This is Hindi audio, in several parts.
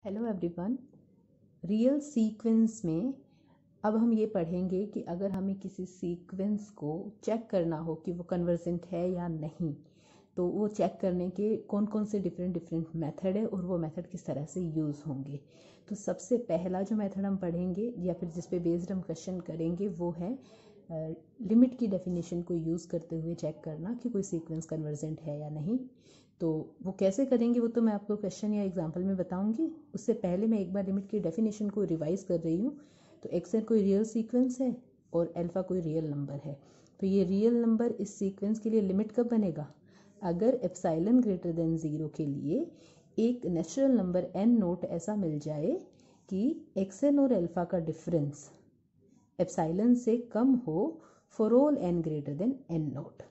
Hello everyone. रियल सीक्वेंस में अब हम ये पढ़ेंगे कि अगर हमें किसी सीक्वेंस को चेक करना हो कि वो कन्वर्जेंट है या नहीं, तो वो चेक करने के कौन कौन से डिफरेंट मेथड है और वो मेथड किस तरह से यूज़ होंगे। तो सबसे पहला जो मेथड हम पढ़ेंगे या फिर जिस पे बेस्ड हम क्वेश्चन करेंगे वो है लिमिट की डेफिनेशन को यूज़ करते हुए चेक करना कि कोई सीक्वेंस कन्वर्जेंट है या नहीं। तो वो कैसे करेंगे वो तो मैं आपको क्वेश्चन या एग्जांपल में बताऊंगी। उससे पहले मैं एक बार लिमिट की डेफिनेशन को रिवाइज कर रही हूँ। तो एक्स कोई रियल सीक्वेंस है और अल्फ़ा कोई रियल नंबर है। तो ये रियल नंबर इस सीक्वेंस के लिए लिमिट कब बनेगा? अगर एप्सिलॉन ग्रेटर देन 0 के लिए एक नेचुरल नंबर n नोट ऐसा मिल जाए कि xn और अल्फ़ा का डिफरेंस एप्सिलॉन से कम हो for all n greater than n note.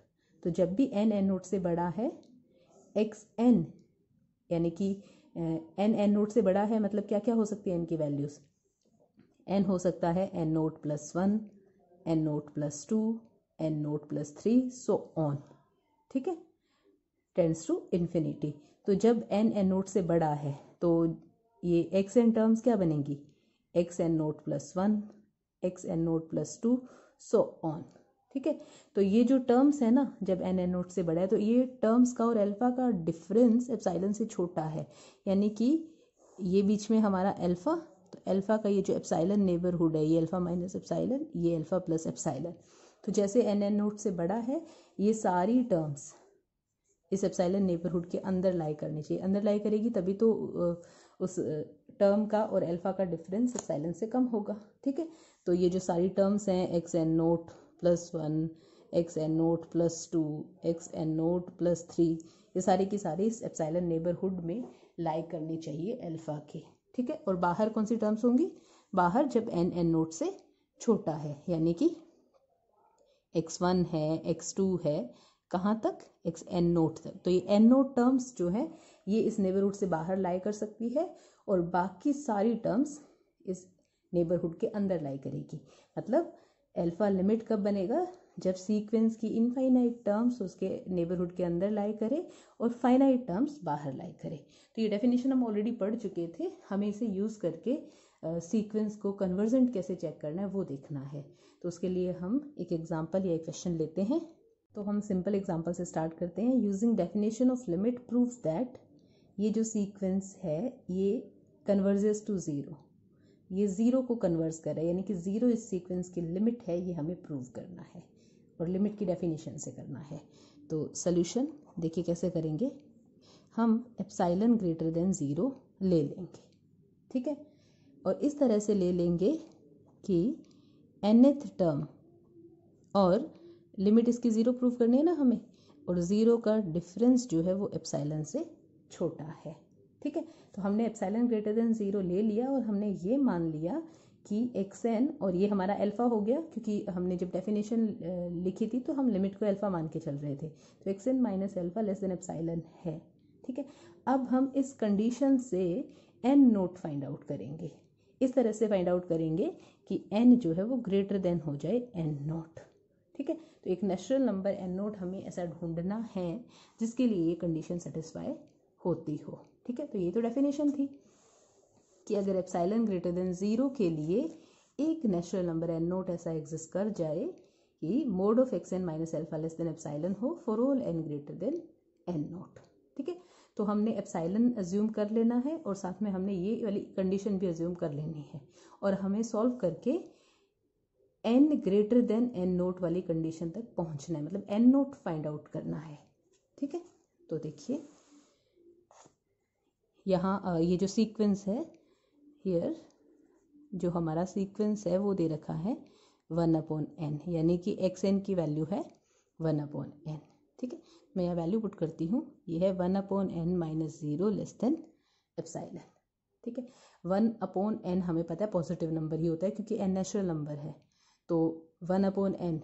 तो जब भी n नोट से बड़ा है xn यानी कि n नोट से बड़ा है, मतलब क्या क्या हो सकती है n की वैल्यूज? n हो सकता है n note plus 1, n note plus 2, n note plus 3 so on. ठीक है, टेंड्स टू इन्फिनिटी। तो जब n नोट से बड़ा है तो ये xn टर्म्स क्या बनेंगी? xn note plus 1, xn note plus 2 so on. ठीक है, तो ये जो टर्म्स है ना, जब n नोट से बड़ा है तो ये टर्म्स का और अल्फ़ा का डिफरेंस एप्सिलॉन से छोटा है, यानी कि ये बीच में हमारा अल्फ़ा, तो अल्फ़ा का ये जो एप्सिलॉन नेबरहुड है ये अल्फ़ा माइनस एप्सिलॉन, ये अल्फ़ा प्लस एप्सिलॉन। तो जैसे n नोट से बड़ा है ये सारी टर्म्स इस एप्सिलॉन नेबरहुड के अंदर लाई करनी चाहिए। अंदर लाई करेगी तभी तो उस टर्म का और अल्फ़ा का डिफरेंस एप्सिलॉन से कम होगा। ठीक है, तो ये जो सारी टर्म्स हैं xn note plus 1, xn note plus 2, xn note plus 3, ये सारी की सारी इस एप्सिलॉन नेबरहुड में लाई करनी चाहिए अल्फ़ा के। ठीक है, और बाहर कौन सी टर्म्स होंगी? बाहर जब n नोट से छोटा है, यानी कि x1 है, x2 है, कहाँ तक? xn नोट तक। तो ये n नोट टर्म्स जो है ये इस नेबरहुड से बाहर लाई कर सकती है और बाकी सारी टर्म्स इस नेबरहुड के अंदर लाई करेगी। मतलब अल्फ़ा लिमिट कब बनेगा? जब सीक्वेंस की इनफाइनाइट टर्म्स उसके नेबरहुड के अंदर लाई करे और फाइनाइट टर्म्स बाहर लाई करे। तो ये डेफिनेशन हम ऑलरेडी पढ़ चुके थे, हमें इसे यूज़ करके सीक्वेंस को कन्वर्जेंट कैसे चेक करना है वो देखना है। तो उसके लिए हम एक एग्जांपल या एक क्वेश्चन लेते हैं। तो हम सिंपल एग्जांपल से स्टार्ट करते हैं। Using definition of limit proves that ये जो सीक्वेंस है ये कन्वर्जेस टू 0, ये 0 को कन्वर्स कर रहा है, यानी कि 0 इस सीक्वेंस की लिमिट है, ये हमें प्रूव करना है और लिमिट की डेफिनेशन से करना है। तो सॉल्यूशन देखिए कैसे करेंगे। हम एप्सिलॉन ग्रेटर देन 0 ले लेंगे। ठीक है, और इस तरह से ले लेंगे कि nth टर्म और लिमिट इसकी 0 प्रूव करनी है ना हमें, और 0 का डिफरेंस जो है वो एप्सिलॉन से छोटा है। ठीक है, तो हमने एप्सिलॉन ग्रेटर देन 0 ले लिया और हमने ये मान लिया कि xn, और ये हमारा अल्फ़ा हो गया क्योंकि हमने जब डेफिनेशन लिखी थी तो हम लिमिट को अल्फ़ा मान के चल रहे थे। तो xn minus alpha less than epsilon है। ठीक है, अब हम इस कंडीशन से n नोट फाइंड आउट करेंगे। इस तरह से फाइंड आउट करेंगे कि n जो है वो ग्रेटर देन हो जाए n नोट। ठीक है, तो एक नेचुरल नंबर n नोट हमें ऐसा ढूंढना है जिसके लिए ये कंडीशन सेटिस्फाई होती हो। ठीक है, तो ये तो डेफिनेशन थी कि अगर एप्सिलॉन ग्रेटर देन 0 के लिए एक नेचुरल नंबर n नोट ऐसा एग्जिस्ट कर जाए कि mod of xn minus alpha less than epsilon हो for all n greater than n naught. ठीक है, तो हमने एप्सिलॉन अज्यूम कर लेना है और साथ में हमने ये वाली कंडीशन भी अज्यूम कर लेनी है और हमें सॉल्व करके n greater than n note वाली कंडीशन तक पहुंचना है, मतलब n नोट फाइंड आउट करना है। ठीक है, तो देखिए यहाँ ये जो सीक्वेंस है हियर, जो हमारा सीक्वेंस है वो दे रखा है 1/n, यानी कि xn की वैल्यू है 1/n। ठीक है, मैं यहाँ वैल्यू पुट करती हूँ, ये है 1/n minus 0 less than epsilon. ठीक है, 1/n हमें पता है पॉजिटिव नंबर ही होता है क्योंकि n नेचुरल नंबर है, तो 1/n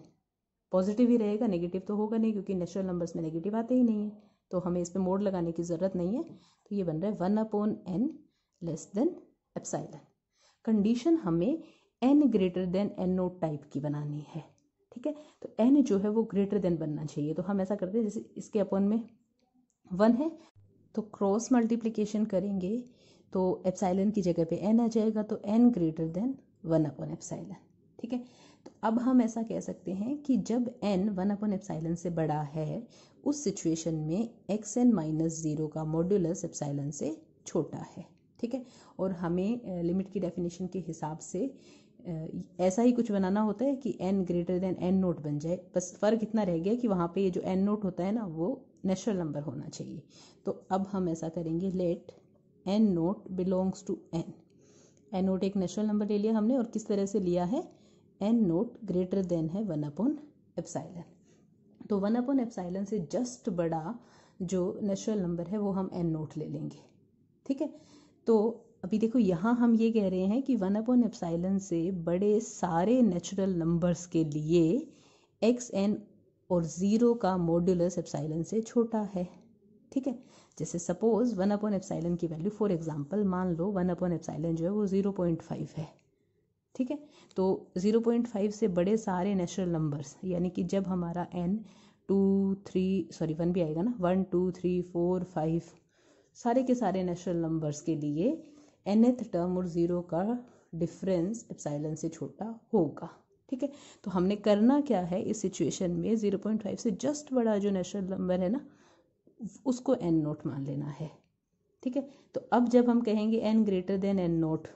पॉजिटिव ही रहेगा, नेगेटिव तो होगा नहीं क्योंकि नेचुरल नंबर्स में नेगेटिव आते ही नहीं है, तो हमें इस पर मोड लगाने की ज़रूरत नहीं है। तो ये बन रहा है 1/n less than epsilon. Condition हमें n greater than n note type की बनानी है। ठीक है, तो n जो है वो ग्रेटर देन बनना चाहिए। तो हम ऐसा करते हैं जैसे इसके अपॉन में 1 है तो क्रॉस मल्टीप्लिकेशन करेंगे तो एप्साइलन की जगह पे n आ जाएगा, तो n ग्रेटर देन 1/एप्साइलन। ठीक है, तो अब हम ऐसा कह सकते हैं कि जब n 1/एप्साइलन से बड़ा है उस सिचुएशन में xn माइनस 0 का मॉड्यूलस एप्साइलन से छोटा है। ठीक है, और हमें लिमिट की डेफिनेशन के हिसाब से ऐसा ही कुछ बनाना होता है कि n greater than n note बन जाए। बस फ़र्क इतना रह गया कि वहाँ पे ये जो n नोट होता है ना वो नेचुरल नंबर होना चाहिए। तो अब हम ऐसा करेंगे, let n naught belongs to n। n naught एक नेचुरल नंबर ले लिया हमने, और किस तरह से लिया है, n नोट ग्रेटर देन है 1/एप्साइलन। तो 1/एप्साइलन से जस्ट बड़ा जो नेचुरल नंबर है वो हम n नोट ले लेंगे। ठीक है, तो अभी देखो यहाँ हम ये कह रहे हैं कि 1/एप्साइलन से बड़े सारे नेचुरल नंबर्स के लिए xn और 0 का मॉड्यूलस एप्साइलन से छोटा है। ठीक है, जैसे सपोज 1/एप्साइलन की वैल्यू फॉर एग्जांपल मान लो 1/एप्साइलन जो है वो 0.5 है। ठीक है, तो 0.5 से बड़े सारे नेचुरल नंबर्स, यानी कि जब हमारा n 1 भी आएगा ना, 1 2 3 4 5 सारे के सारे नेचुरल नंबर्स के लिए nth टर्म और 0 का डिफरेंस एप्साइलन से छोटा होगा। ठीक है, तो हमने करना क्या है इस सिचुएशन में, 0.5 से जस्ट बड़ा जो नेचुरल नंबर है ना उसको n नोट मान लेना है। ठीक है, तो अब जब हम कहेंगे n greater than n note,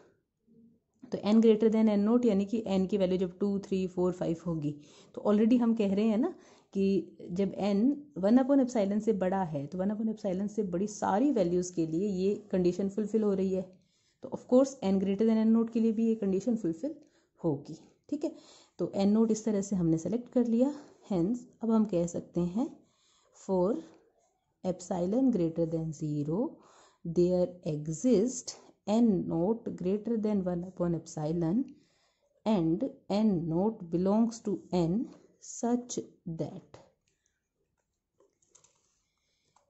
तो n greater than n note यानी कि n की वैल्यू जब 2 3 4 5 होगी, तो ऑलरेडी हम कह रहे हैं ना कि जब n 1/एप्साइलन से बड़ा है तो 1/एप्साइलन से बड़ी सारी वैल्यूज़ के लिए ये कंडीशन फुलफिल हो रही है, तो of course n greater than n note के लिए भी ये कंडीशन फुलफिल होगी। ठीक है, तो n नोट इस तरह से हमने सेलेक्ट कर लिया। हेंस अब हम कह सकते हैं for epsilon greater than 0 there exist n naught greater than 1/एप्साइलन and n naught belongs to n such that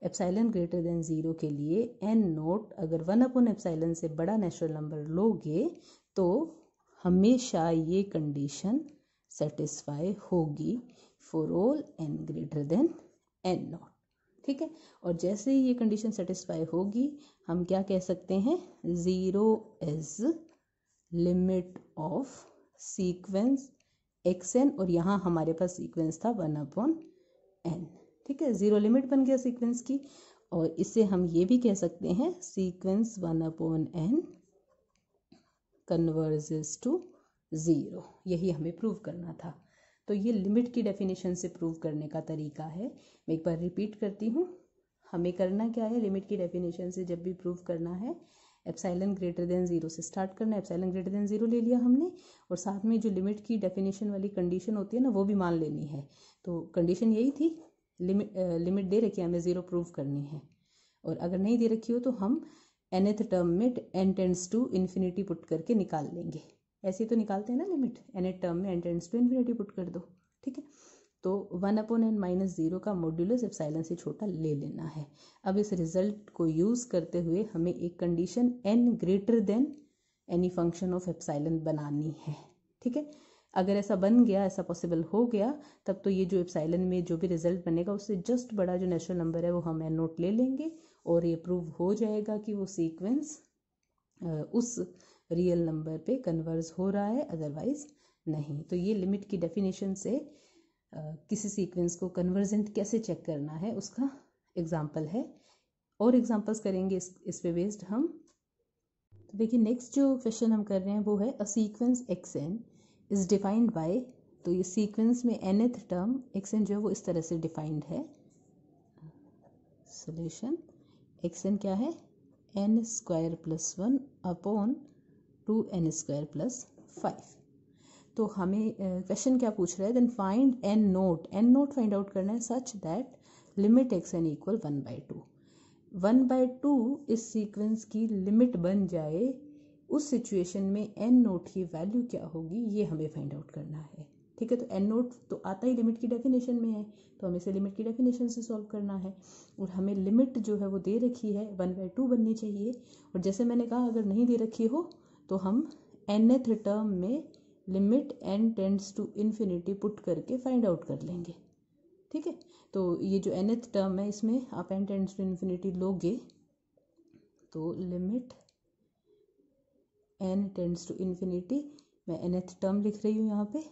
epsilon greater than 0 के लिए n नोट अगर 1/एप्साइलन से बड़ा नेचुरल नंबर लोगे तो हमेशा ये कंडीशन सेटिस्फाई होगी for all n greater than n naught. ठीक है, और जैसे ही ये कंडीशन सेटिस्फाई होगी हम क्या कह सकते हैं, 0 is limit of sequence xn, और यहाँ हमारे पास सीक्वेंस था 1/n। ठीक है, 0 लिमिट बन गया सीक्वेंस की, और इससे हम ये भी कह सकते हैं सीक्वेंस 1/n कन्वर्जेस टू 0। यही हमें प्रूव करना था। तो ये लिमिट की डेफिनेशन से प्रूव करने का तरीका है। मैं एक बार रिपीट करती हूँ, हमें करना क्या है, लिमिट की डेफिनेशन से जब भी प्रूव करना है एप्साइलन ग्रेटर देन 0 से स्टार्ट करना है। एप्साइलन ग्रेटर देन 0 ले लिया हमने, और साथ में जो लिमिट की डेफिनेशन वाली कंडीशन होती है ना वो भी मान लेनी है। तो कंडीशन यही थी, लिमिट दे रखी है हमें 0 प्रूव करनी है, और अगर नहीं दे रखी हो तो हम nth टर्म में n tends to infinity put करके निकाल लेंगे। ऐसे तो निकालते हैं ना लिमिट, nth टर्म में n tends to infinity put कर दो। ठीक है, तो 1/n माइनस 0 का मॉड्यूलस एप्साइलन से छोटा ले लेना है। अब इस रिजल्ट को यूज़ करते हुए हमें एक condition n greater then any function of epsilon बनानी है। ठीक है, अगर ऐसा बन गया, ऐसा पॉसिबल हो गया, तब तो ये जो एप्साइलन में जो भी रिजल्ट बनेगा उससे जस्ट बड़ा जो नेचुरल नंबर है वो हम n नोट ले लेंगे, और ये प्रूव हो जाएगा कि वो सीक्वेंस उस रियल नंबर पे कन्वर्ज हो रहा है, अदरवाइज नहीं। तो ये लिमिट की डेफिनेशन से किसी सीक्वेंस को कन्वर्जेंट कैसे चेक करना है उसका एग्जाम्पल है, और एग्जाम्पल्स करेंगे इस पे बेस्ड हम। तो देखिए नेक्स्ट जो क्वेश्चन हम कर रहे हैं वो है a sequence xn is defined by, तो ये सीक्वेंस में nth टर्म xn जो है वो इस तरह से डिफाइंड है। सोल्यूशन xn क्या है, n² + 1 अपॉन 2n² + 5। तो हमें क्वेश्चन क्या पूछ रहा है, then find n naught find out करना है such that limit xn equal 1/2। 1/2 इस सीक्वेंस की लिमिट बन जाए, उस सिचुएशन में n नोट की वैल्यू क्या होगी ये हमें फाइंड आउट करना है। ठीक है, तो n नोट तो आता ही लिमिट की डेफिनेशन में है, तो हमें इसे लिमिट की डेफिनेशन से सॉल्व करना है, और हमें लिमिट जो है वो दे रखी है 1/2 बननी चाहिए। और जैसे मैंने कहा अगर नहीं दे रखी हो तो हम nth टर्म में limit n tends to infinity put करके फाइंड आउट कर लेंगे। ठीक है, तो ये जो nth टर्म है इसमें आप n टेंड्स टू इन्फिनिटी लोगे तो limit n tends to infinity, मैं nth टर्म लिख रही हूँ यहाँ पे,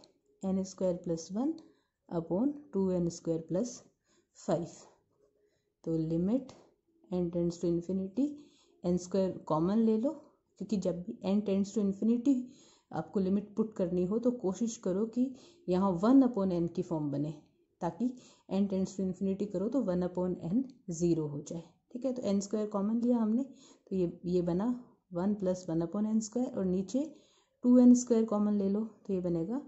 n square plus 1 upon 2n square plus 5। तो limit n tends to infinity, n square common ले लो, क्योंकि जब भी n टेंड्स टू इन्फिनिटी आपको लिमिट पुट करनी हो तो कोशिश करो कि यहाँ 1 अपॉन n की फॉर्म बने, ताकि n टेंड्स टू इन्फिनिटी करो तो 1 अपॉन n 0 हो जाए। ठीक है, तो n स्क्वायर कॉमन लिया हमने, तो ये बना 1 प्लस 1 अपॉन n स्क्वायर, और नीचे 2n स्क्वायर कॉमन ले लो तो ये बनेगा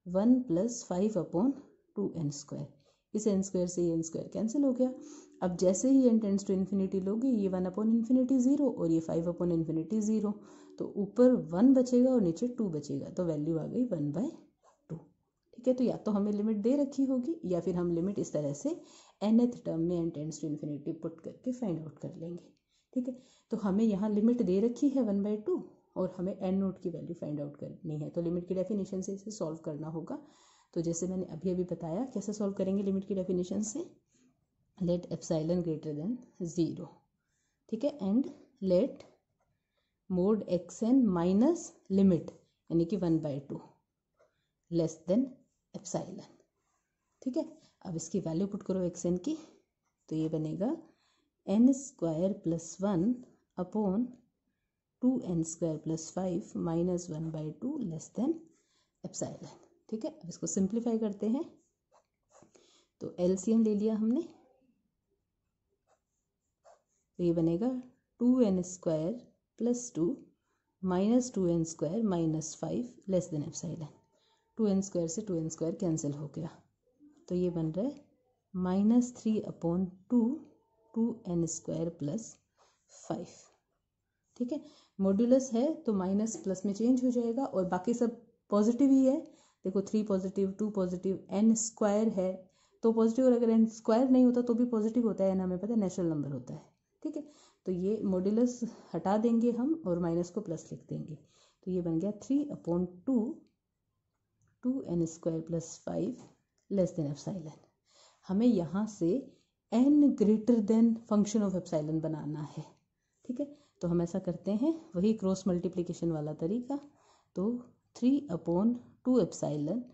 1 प्लस 5 अपॉन 2n स्क्वायर। इस n स्क्वायर से ये n स्क्वायर कैंसिल हो गया। अब जैसे ही n टेंड्स टू इन्फिनिटी लोगे, ये 1 अपॉन इन्फिनिटी 0 और ये 5 अपॉन इन्फिनिटी 0, तो ऊपर 1 बचेगा और नीचे 2 बचेगा, तो वैल्यू आ गई 1/2। ठीक है, तो या तो हमें लिमिट दे रखी होगी या फिर हम लिमिट इस तरह से nth टर्म में n tends to infinity put करके फाइंड आउट कर लेंगे। ठीक है, तो हमें यहाँ लिमिट दे रखी है 1/2 और हमें n नोट की वैल्यू फाइंड आउट करनी है, तो लिमिट की डेफिनेशन से इसे सॉल्व करना होगा। तो जैसे मैंने अभी बताया कैसे सॉल्व करेंगे लिमिट की डेफिनेशन से, लेट एप्सिलॉन ग्रेटर देन 0। ठीक है, and let mode xn minus limit यानी कि 1/2 लेस देन एप्सिलॉन। ठीक है, अब इसकी वैल्यू पुट करो xn की, तो ये बनेगा n square plus 1 upon 2n square plus 5 minus 1/2 less than epsilon. ठीक है, अब इसको सिंप्लीफाई करते हैं, तो एलसीएम ले लिया हमने, तो ये बनेगा 2n square plus 2 minus 2n square minus 5 less than epsilon. 2n square से 2n स्क्वायर कैंसिल हो गया, तो ये बन रहा है -3 अपॉन 2n स्क्वायर प्लस 5। ठीक है, मॉड्यूलस है तो माइनस प्लस में चेंज हो जाएगा और बाकी सब पॉजिटिव ही है। देखो 3 पॉजिटिव, 2 पॉजिटिव, n स्क्वायर है तो पॉजिटिव, और अगर n स्क्वायर नहीं होता तो भी पॉजिटिव होता है, n हमें पता है नेचुरल नंबर होता है। ठीक है, तो ये मॉड्यूलस हटा देंगे हम और माइनस को प्लस लिख देंगे, तो ये बन गया 3 upon 2n square plus 5 less than epsilon. हमें यहाँ से n greater than function of epsilon बनाना है। ठीक है, तो हम ऐसा करते हैं, वही क्रॉस मल्टीप्लिकेशन वाला तरीका, तो 3 अपॉन 2 एप्सिलॉन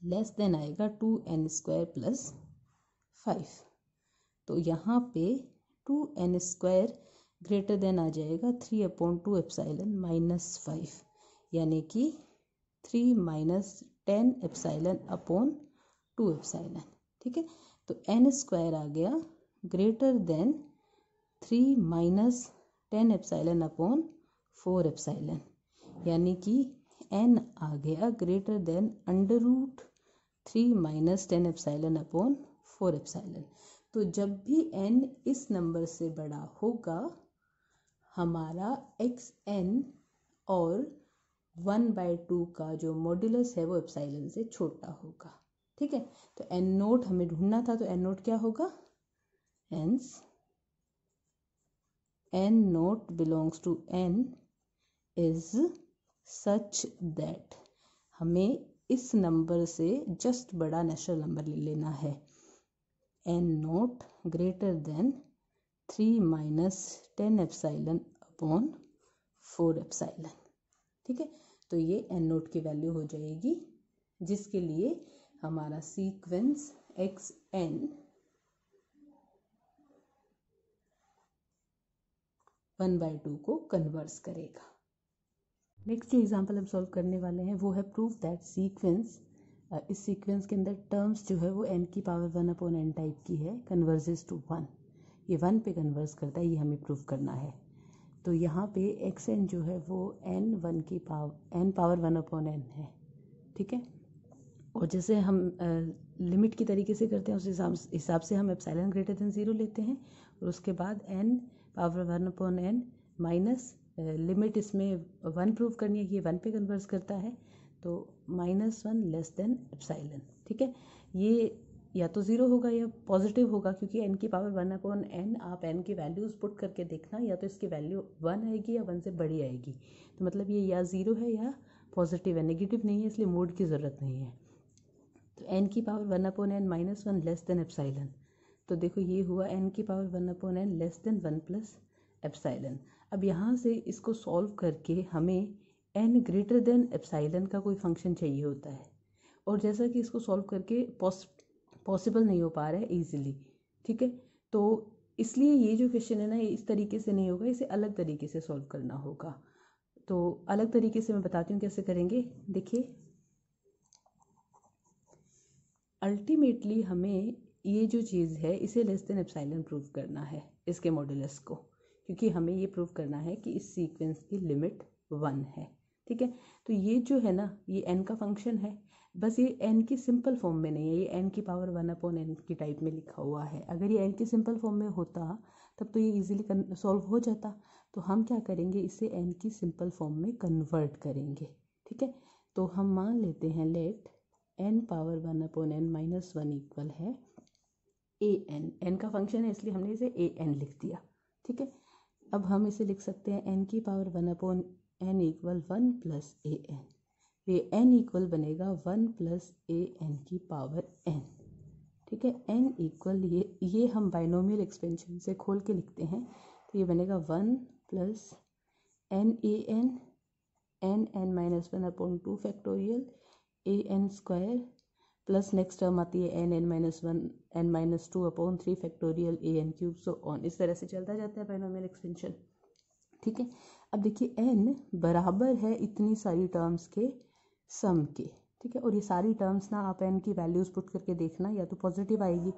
लेस देन आएगा 2n स्क्वायर प्लस 5, तो यहाँ पे 2n स्क्वायर ग्रेटर देन आ जाएगा 3 अपॉन 2 एप्सिलॉन माइनस 5, यानी कि 3 माइनस 10 एप्सिलॉन अपॉन 2 एप्सिलॉन। ठीक है, तो n स्क्वायर आ गया greater than 3 minus 10 epsilon upon 4 epsilon, यानी कि n आ गया greater than √3 minus 10 epsilon upon 4 epsilon. तो जब भी n इस नंबर से बड़ा होगा, हमारा xn और 1/2 का जो मॉड्यूलस है वो एप्सिलॉन से छोटा होगा। ठीक है, तो n नोट हमें ढूंढना था, तो n नोट क्या होगा, hence n naught belongs to n is such that, हमें इस नंबर से जस्ट बड़ा नेचुरल नंबर ले लेना है, n naught greater then 3 minus 10 epsilon upon 4 epsilon. ठीक है, तो ये n नोट की वैल्यू हो जाएगी, जिसके लिए हमारा सीक्वेंस xn 1/2 को कन्वर्स करेगा। नेक्स्ट जो एग्जांपल हम सॉल्व करने वाले हैं वो है प्रूफ दैट सीक्वेंस, इस सीक्वेंस के अंदर टर्म्स जो है वो n की पावर 1 अपॉन n टाइप की है, कन्वर्जेस टू 1, ये 1 पे कन्वर्स करता है, ये हमें प्रूफ करना है। तो यहाँ पे xn जो है वो n पावर 1 अपॉन n है। ठीक है, और जैसे हम लिमिट की तरीके से करते हैं उस हिसाब से हम एप्सिलॉन ग्रेटर देन 0 लेते हैं, और उसके बाद n power 1 upon n minus limit इसमें 1 प्रूव करनी है कि ये 1 पे कन्वर्स करता है, तो -1 लेस देन एप्सिलॉन। ठीक है, ये या तो 0 होगा या पॉजिटिव होगा, क्योंकि n की पावर 1 अपॉन n आप n की वैल्यूज़ पुट करके देखना, या तो इसकी वैल्यू 1 आएगी या 1 से बड़ी आएगी, तो मतलब ये या 0 है या पॉजिटिव है, नेगेटिव नहीं है, इसलिए मोड की ज़रूरत नहीं है। तो n की power 1 upon n -1 less than epsilon, तो देखो ये हुआ n की power 1 upon n less than 1 plus epsilon. अब यहाँ से इसको सॉल्व करके हमें n ग्रेटर देन एप्सिलॉन का कोई फंक्शन चाहिए होता है, और जैसा कि इसको सॉल्व करके पॉसिबल नहीं हो पा रहा है इजीली, ठीक है। तो इसलिए ये जो क्वेश्चन है ना, ये इस तरीके से नहीं होगा, इसे अलग तरीके से सॉल्व करना होगा। तो अलग तरीके से मैं बताती हूँ कैसे करेंगे। देखिए, अल्टीमेटली हमें ये जो चीज़ है इसे लेस देन एप्सिलॉन प्रूव करना है, इसके मॉडुलस को, क्योंकि हमें ये प्रूव करना है कि इस सीक्वेंस की लिमिट 1 है, ठीक है। तो ये जो है ना, ये n का फंक्शन है, बस ये n की सिंपल फॉर्म में नहीं है, ये n की पावर 1/n की टाइप में लिखा हुआ है। अगर ये n की सिंपल फॉर्म में होता तब तो ये इजीली सॉल्व हो जाता। तो हम क्या करेंगे, इसे n की सिंपल फॉर्म में कन्वर्ट करेंगे, ठीक है। तो हम मान लेते हैं let n power 1/n minus 1 equal है an का फंक्शन है इसलिए हमने इसे an लिख दिया, ठीक है। अब हम इसे लिख सकते हैं n की power 1/n equal 1 plus an। ये n इक्वल बनेगा 1 प्लस an की पावर n, ठीक है। n इक्वल ये हम बाइनोमियल एक्सपेंशन से खोल के लिखते हैं, तो ये बनेगा 1 plus n minus 1/2 factorial an square plus next term आती है n minus 2/3 factorial an cube, so on, इस तरह से चलता जाता है बाइनोमियल एक्सपेंशन, ठीक है। अब देखिए n बराबर है इतनी सारी टर्म्स के सम के, ठीक है। और ये सारी टर्म्स ना आप n की वैल्यूज पुट करके देखना, या तो पॉजिटिव आएगी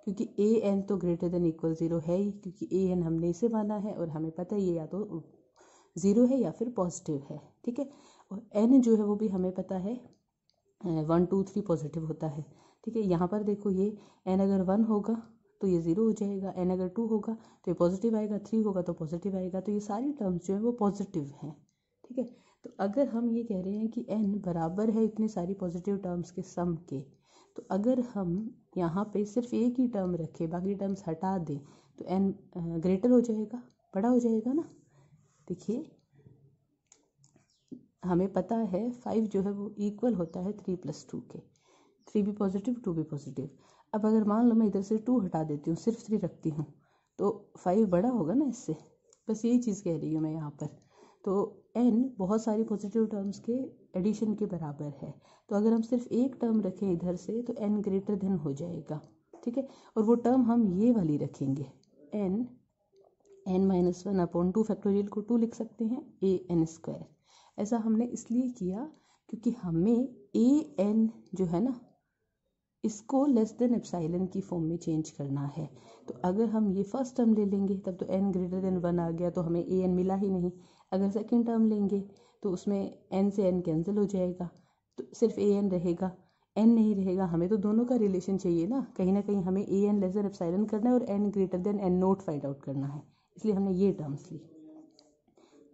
क्योंकि an तो ग्रेटर देन इक्वल 0 है ही, क्योंकि an हमने इसे माना है और हमें पता है ये या तो 0 है या फिर पॉजिटिव है, ठीक है। और n जो है वो भी हमें पता है 1 2 3 पॉजिटिव होता है, ठीक है। यहाँ पर देखो, ये n अगर 1 होगा तो ये 0 हो जाएगा, n अगर 2 होगा तो ये पॉजिटिव आएगा, 3 होगा तो पॉजिटिव आएगा, तो ये सारी टर्म्स जो है वो पॉजिटिव हैं, ठीक है। तो अगर हम ये कह रहे हैं कि n बराबर है इतनी सारी पॉजिटिव टर्म्स के सम के, तो अगर हम यहाँ पे सिर्फ एक ही टर्म रखें, बाकी टर्म्स हटा दें, तो n ग्रेटर हो जाएगा, बड़ा हो जाएगा ना। देखिए, हमें पता है 5 जो है वो इक्वल होता है 3 + 2 के, 3 भी पॉजिटिव 2 भी पॉजिटिव। अब अगर मान लो मैं इधर से 2 हटा देती हूँ, सिर्फ 3 रखती हूँ, तो 5 बड़ा होगा ना इससे, बस यही चीज़ कह रही हूँ मैं यहाँ पर। तो n बहुत सारी पॉजिटिव टर्म्स के एडिशन के बराबर है, तो अगर हम सिर्फ एक टर्म रखें इधर से तो n ग्रेटर देन हो जाएगा, ठीक है। और वो टर्म हम ये वाली रखेंगे, n माइनस 1/2 फैक्टोरियल को 2 लिख सकते हैं an स्क्वायर। ऐसा हमने इसलिए किया क्योंकि हमें an जो है ना, इसको लेस देन एप्सिलॉन की फॉर्म में चेंज करना है। तो अगर हम ये फर्स्ट टर्म ले लेंगे तब तो n ग्रेटर देन 1 आ गया, तो हमें an मिला ही नहीं। अगर सेकंड टर्म लेंगे तो उसमें n से n कैंसिल हो जाएगा, तो सिर्फ an रहेगा, n नहीं रहेगा। हमें तो दोनों का रिलेशन चाहिए ना कहीं हमें an लेस देन एप्सिलॉन करना है और n greater than n naught find out करना है, इसलिए हमने ये टर्म्स ली।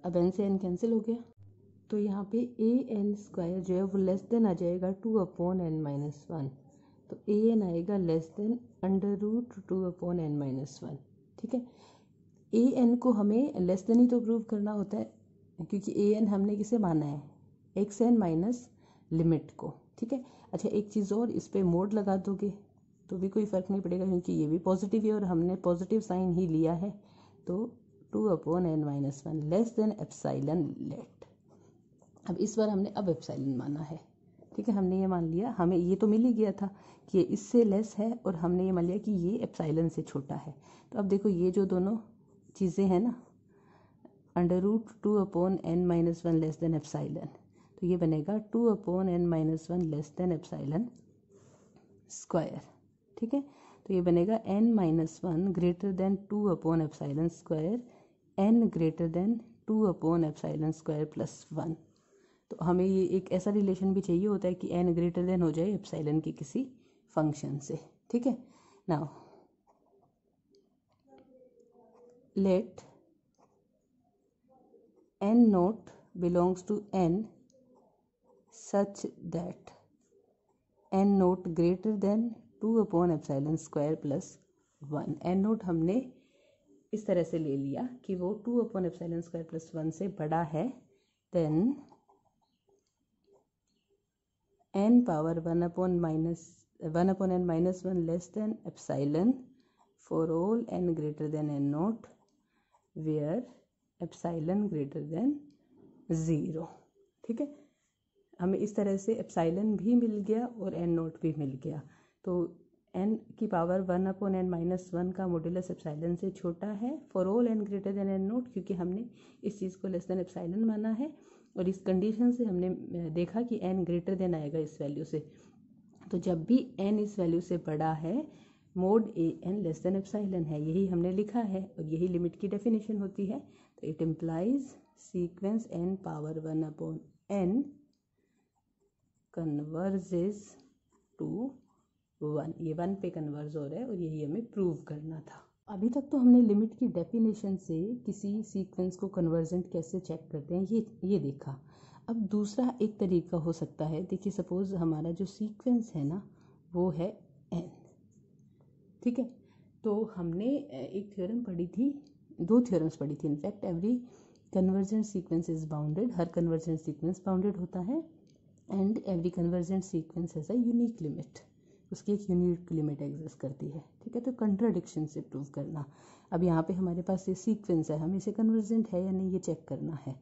अब n से n कैंसिल हो गया, तो यहाँ पे an स्क्वायर जो है वो लेस देन आ जाएगा 2/n माइनस 1, तो an आएगा लेस देन √2/n माइनस 1, ठीक है। an को हमें लेस देन ही तो प्रूव करना होता है, क्योंकि an हमने किसे माना है, xn माइनस लिमिट को, ठीक है। अच्छा, एक चीज़ और, इस पर मोड लगा दोगे तो भी कोई फ़र्क नहीं पड़ेगा, क्योंकि ये भी पॉजिटिव है और हमने पॉजिटिव साइन ही लिया है। तो 2/n minus 1 less than epsilon let. अब इस बार हमने अब एप्सिलॉन माना है, ठीक है। हमने ये मान लिया, हमें ये तो मिल ही गया था कि ये इससे लेस है, और हमने ये मान लिया कि ये एप्सिलॉन से छोटा है। तो अब देखो, ये जो दोनों चीज़ें हैं ना, √2/n minus 1 less than epsilon, तो ये बनेगा 2/n minus 1 less than epsilon square, ठीक है। तो ये बनेगा n माइनस 1 ग्रेटर देन 2/एप्सिलॉन स्क्वायर, n ग्रेटर देन 2/एप्सिलॉन स्क्वायर प्लस 1। तो हमें ये एक ऐसा रिलेशन भी चाहिए होता है कि n ग्रेटर देन हो जाए एप्सिलॉन के किसी फंक्शन से, ठीक है। Now let n naught belongs to n such that n naught greater than 2/एप्सिलॉन स्क्वायर प्लस 1। n नोट हमने इस तरह से ले लिया कि वो 2/एप्सिलॉन स्क्वायर प्लस 1 से बड़ा है, then n power 1/n minus 1 less than epsilon for all n greater than n naught, where epsilon greater than 0। ठीक है, हमें इस तरह से एप्साइलन भी मिल गया और एन नोट भी मिल गया। तो n की पावर 1/n-1 का मॉड्यूलस एप्साइलन से छोटा है for all n greater than n note, क्योंकि हमने इस चीज़ को लेस देन एप्साइलन माना है और इस कंडीशन से हमने देखा कि n ग्रेटर देन आएगा इस वैल्यू से। तो जब भी n इस वैल्यू से बड़ा है mode A N less than epsilon है, यही हमने लिखा है और यही लिमिट की डेफिनेशन होती है। तो it implies sequence n power 1/n converges to 1। ये 1 पे कन्वर्ज हो रहा है और यही हमें प्रूव करना था। अभी तक तो हमने लिमिट की डेफिनेशन से किसी सीक्वेंस को कन्वर्जेंट कैसे चेक करते हैं ये देखा। अब दूसरा एक तरीका हो सकता है, देखिए सपोज हमारा जो सीक्वेंस है ना वो है n। ठीक है, तो हमने एक थ्योरम पढ़ी थी, 2 थ्योरम्स पढ़ी थी in fact. Every convergent sequence is bounded, her convergent sequence bounded होता है। And every convergent sequence has a unique limit, उसकी एक यूनिक लिमिट एग्जिस्ट करती है। ठीक है, तो कंट्राडिक्शन से प्रूव करना। अब यहाँ पे हमारे पास ये सीक्वेंस है, हमें इसे कन्वर्जेंट है या नहीं ये चेक करना है।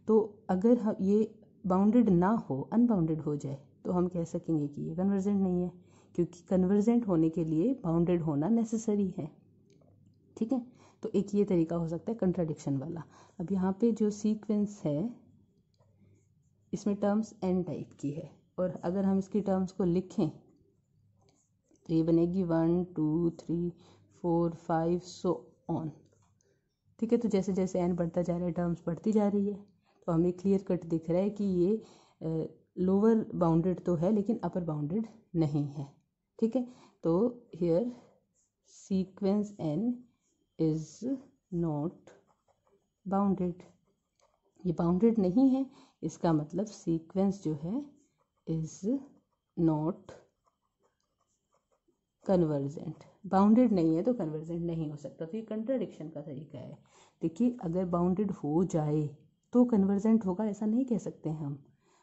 तो अगर हम ये बाउंडेड ना हो, अनबाउंडेड हो जाए, तो हम कह सकेंगे कि ये कन्वर्जेंट नहीं है, क्योंकि कन्वर्जेंट होने के लिए बाउंडेड होना नेसेसरी है। ठीक है, तो एक ये तरीका हो सकता है कंट्राडिक्शन वाला। अब यहाँ पे जो सीक्वेंस है इसमें टर्म्स n टाइप की है और अगर हम इसकी टर्म्स को लिखें तो ये बनेगी 1 2 3 4 5 सो ऑन। ठीक है, तो जैसे जैसे n बढ़ता जा रहा है टर्म्स बढ़ती जा रही है, तो हमें क्लियर कट दिख रहा है कि ये लोअर बाउंडेड तो है लेकिन अपर बाउंडेड नहीं है। ठीक है, तो here sequence n is not bounded, ये बाउंडेड नहीं है, इसका मतलब सीक्वेंस जो है इज नॉट कन्वर्जेंट। बाउंडेड नहीं है तो कन्वर्जेंट नहीं हो सकता। तो ये कंट्राडिक्शन का तरीका है। देखिए, अगर बाउंडेड हो जाए तो कन्वर्जेंट होगा ऐसा नहीं कह सकते हैं हम।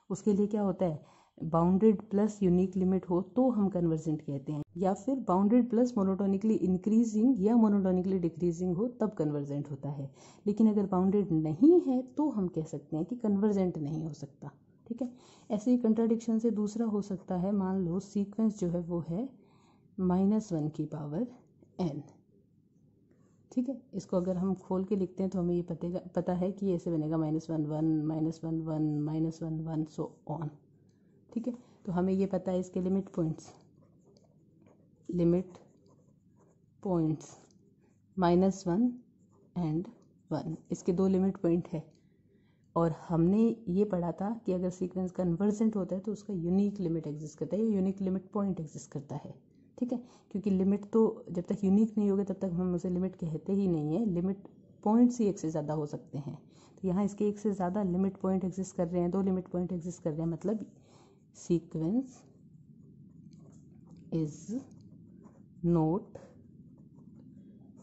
उसके लिए क्या होता है, बाउंडेड प्लस यूनिक लिमिट हो तो हम कन्वर्जेंट कहते हैं, या फिर बाउंडेड प्लस मोनोटोनिकली इंक्रीजिंग या मोनोटोनिकली डिक्रीजिंग हो तब कन्वर्जेंट होता है। लेकिन अगर बाउंडेड नहीं है तो हम कह सकते हैं कि कन्वर्जेंट नहीं हो सकता। ठीक है, ऐसे ही कंट्राडिक्शन से दूसरा हो सकता है, मान लो सीक्वेंस जो है वो है -1 की पावर n। ठीक है, इसको अगर हम खोल के लिखते हैं तो हमें ये पता है कि ऐसे बनेगा -1 1 -1 1 -1 1 सो ऑन। ठीक है, तो हमें ये पता है इसके लिमिट पॉइंट्स -1 एंड 1, इसके 2 लिमिट पॉइंट है। और हमने ये पढ़ा था कि अगर सीक्वेंस कन्वर्जेंट होता है तो उसका यूनिक लिमिट एग्जिस्ट करता है या यूनिक लिमिट पॉइंट एग्जिस्ट करता है। ठीक है, क्योंकि लिमिट तो जब तक यूनिक नहीं होगा तब तक हम उसे लिमिट कहते ही नहीं है, लिमिट पॉइंट्स ही एक से ज़्यादा हो सकते हैं। तो यहाँ इसके एक से ज़्यादा लिमिट पॉइंट एग्जिस्ट कर रहे हैं, 2 लिमिट पॉइंट एग्जिस्ट कर रहे हैं, मतलब सीक्वेंस इज नॉट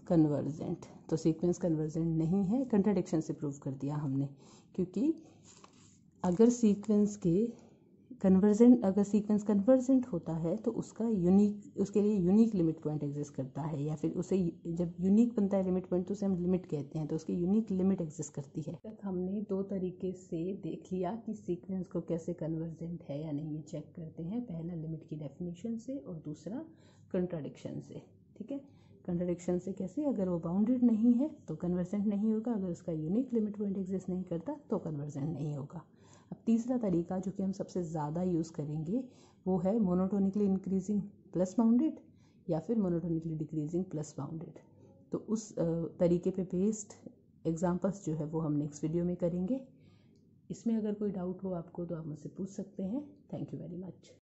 कन्वर्जेंट। तो सीक्वेंस कन्वर्जेंट नहीं है, कंट्राडिक्शन से प्रूव कर दिया हमने। क्योंकि अगर सीक्वेंस कन्वर्जेंट होता है तो उसके लिए यूनिक लिमिट पॉइंट एग्जिस्ट करता है, या फिर उसे जब यूनिक बनता है लिमिट पॉइंट तो उसे हम लिमिट कहते हैं, तो उसकी यूनिक लिमिट एग्जिस्ट करती है। तक हमने 2 तरीके से देख लिया कि सीक्वेंस को कैसे कन्वर्जेंट है या नहीं ये चेक करते हैं, पहला लिमिट की डेफिनेशन से और दूसरा कंट्राडिक्शन से। ठीक है, कंट्राडिक्शन से कैसे, अगर वो बाउंडेड नहीं है तो कन्वर्जेंट नहीं होगा, अगर उसका यूनिक लिमिट पॉइंट एग्जिस्ट नहीं करता तो कन्वर्जेंट नहीं होगा। अब तीसरा तरीका जो कि हम सबसे ज़्यादा यूज़ करेंगे वो है मोनोटोनिकली इंक्रीजिंग प्लस बाउंडेड या फिर मोनोटोनिकली डिक्रीजिंग प्लस बाउंडेड। तो उस तरीके पे बेस्ड एग्जांपल्स जो है वो हम नेक्स्ट वीडियो में करेंगे। इसमें अगर कोई डाउट हो आपको तो आप मुझसे पूछ सकते हैं। Thank you very much.